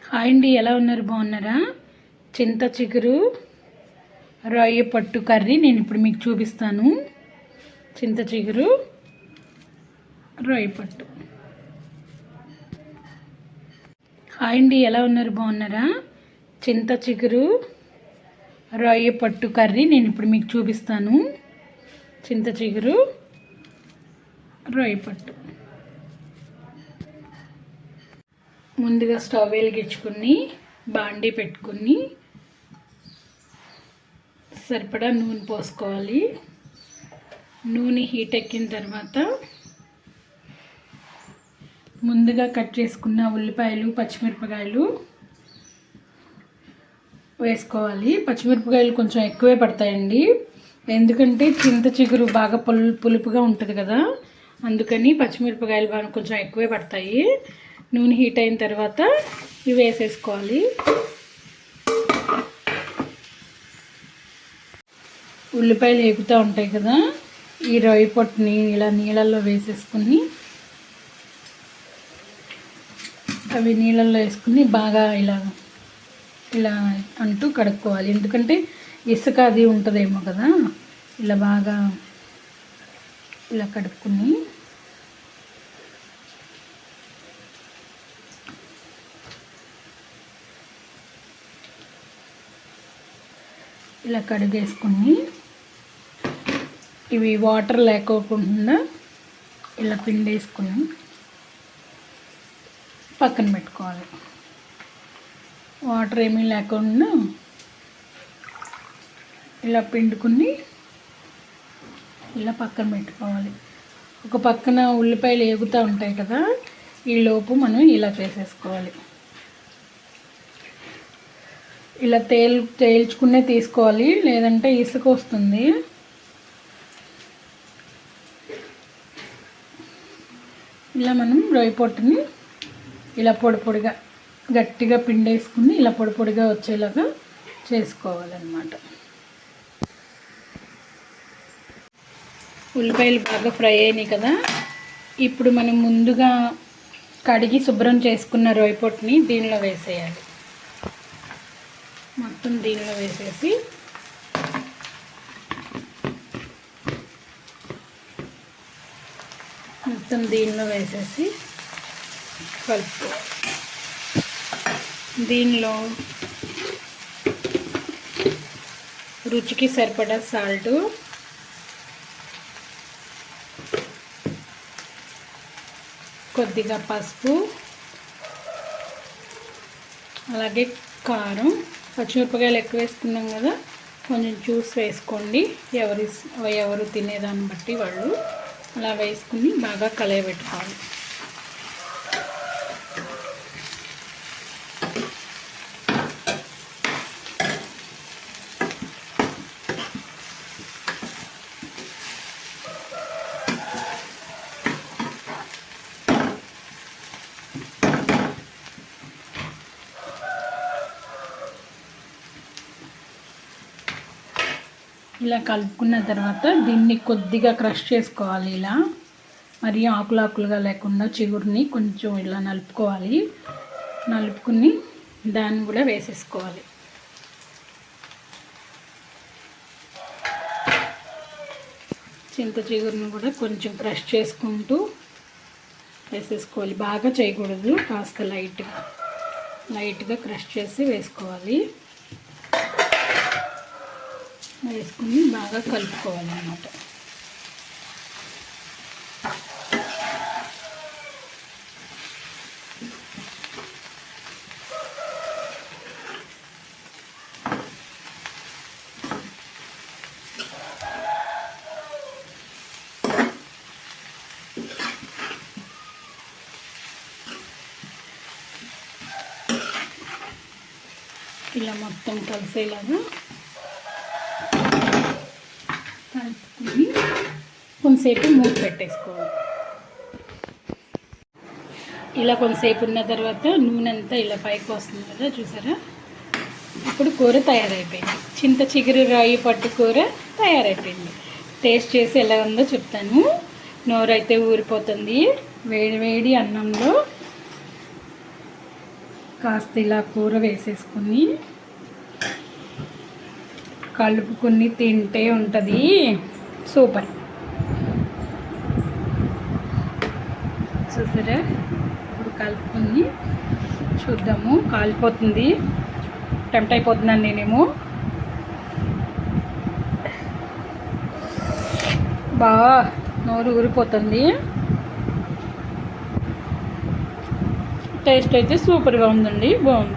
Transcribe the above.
Hi అండి, ఎలా ఉన్నారు? బాగున్నారా? చింత చిగురు రొయ్య పట్టు కర్రీ నేను ఇప్పుడు మీకు చూపిస్తాను. చింత చిగురు రొయ్య పట్టు. హాయ్ అండి, ఎలా ఉన్నారు? బాగున్నారా? చింత చిగురు రొయ్య పట్టు కర్రీ నేను ఇప్పుడు మీకు చూపిస్తాను. చింత చిగురు రొయ్య పట్టు. ముందుగా స్టవ్ వెలిగించుకుని బాండీ పెట్టుకుని సరిపడా నూనె పోసుకోవాలి. నూనె హీట్ ఎక్కిన తర్వాత ముందుగా కట్ చేసుకున్న ఉల్లిపాయలు, పచ్చిమిరపకాయలు వేసుకోవాలి. పచ్చిమిరపకాయలు కొంచెం ఎక్కువే పడతాయండి, ఎందుకంటే చింత చిగురు బాగా పులుపుగా ఉంటుంది కదా, అందుకని పచ్చిమిరపకాయలు బాగా కొంచెం ఎక్కువే పడతాయి. నూనె హీట్ అయిన తర్వాత ఇవి వేసేసుకోవాలి. ఉల్లిపాయలు వేగుతూ ఉంటాయి కదా, ఈ రొయ్య పొట్టుని ఇలా నీళ్ళల్లో వేసేసుకుని అవి నీళ్ళల్లో వేసుకుని బాగా ఇలా ఇలా అంటూ కడుక్కోవాలి. ఎందుకంటే ఇసుక అది ఉంటుందేమో కదా, ఇలా బాగా ఇలా కడుక్కుని ఇలా కడిగేసుకుని ఇవి వాటర్ లేకోకుండా ఇలా పిండేసుకుని పక్కన పెట్టుకోవాలి. వాటర్ ఏమీ లేకుండా ఇలా పిండుకుని ఇలా పక్కన పెట్టుకోవాలి. ఒక పక్కన ఉల్లిపాయలు వేగుతూ ఉంటాయి కదా, ఈ లోపు మనం ఇలా చేసేసుకోవాలి. ఇలా తేల్చుకునే తీసుకోవాలి, లేదంటే ఇసుక వస్తుంది. ఇలా మనం రొయ్య పొట్టుని ఇలా పొడి పొడిగా గట్టిగా పిండేసుకుని ఇలా పొడి పొడిగా వచ్చేలాగా చేసుకోవాలన్నమాట. ఉల్లిపాయలు బాగా ఫ్రై అయినాయి కదా, ఇప్పుడు మనం ముందుగా కడిగి శుభ్రం చేసుకున్న రొయ్య పొట్టుని దీనిలో వేసేయాలి. మొత్తం దీనిలో వేసేసి కలుపుకోవాలి. దీనిలో రుచికి సరిపడా సాల్టు, కొద్దిగా పసుపు, అలాగే కారం. పచ్చిమిరపకాయలు ఎక్కువ వేసుకున్నాం కదా, కొంచెం చూసి వేసుకోండి. ఎవరు తినేదాన్ని బట్టి వాళ్ళు అలా వేసుకుని బాగా కలయబెట్టుకోవాలి. ఇలా కలుపుకున్న తర్వాత దీన్ని కొద్దిగా క్రష్ చేసుకోవాలి. ఇలా మరి ఆకులాకులుగా లేకుండా చిగురుని కొంచెం ఇలా నలుపుకుని దాన్ని కూడా వేసేసుకోవాలి. చింత చిగురుని కూడా కొంచెం క్రష్ చేసుకుంటూ వేసేసుకోవాలి. బాగా చేయకూడదు, కాస్త లైట్గా క్రష్ చేసి వేసుకోవాలి. వేసుకుని బాగా కలుపుకోవాలన్నమాట. ఇలా మొత్తం కలిసేలాగా కలుపుకొని కొంతసేపు మూత పెట్టేసుకోవాలి. ఇలా కొంతసేపు ఉన్న తర్వాత నూనె అంతా ఇలా పైకి వస్తుంది కదా, చూసారా? ఇప్పుడు కూర తయారైపోయింది. చింత చిగురు రొయ్య పట్టు కూర తయారైపోయింది. టేస్ట్ చేసి ఎలా ఉందో చెప్తాను. నోరైతే ఊరిపోతుంది. వేడి వేడి అన్నంలో కాస్త ఇలా కూర వేసేసుకొని కలుపుకొని తింటే ఉంటుంది సూపర్. చూసారా, ఇప్పుడు కలుపుకొని చూద్దాము. కాలిపోతుంది, టెంప్ట్ అయిపోతున్నాను నేనేమో. బాగా నోరు ఊరిపోతుంది. టేస్ట్ అయితే సూపర్గా ఉందండి, బాగుంది.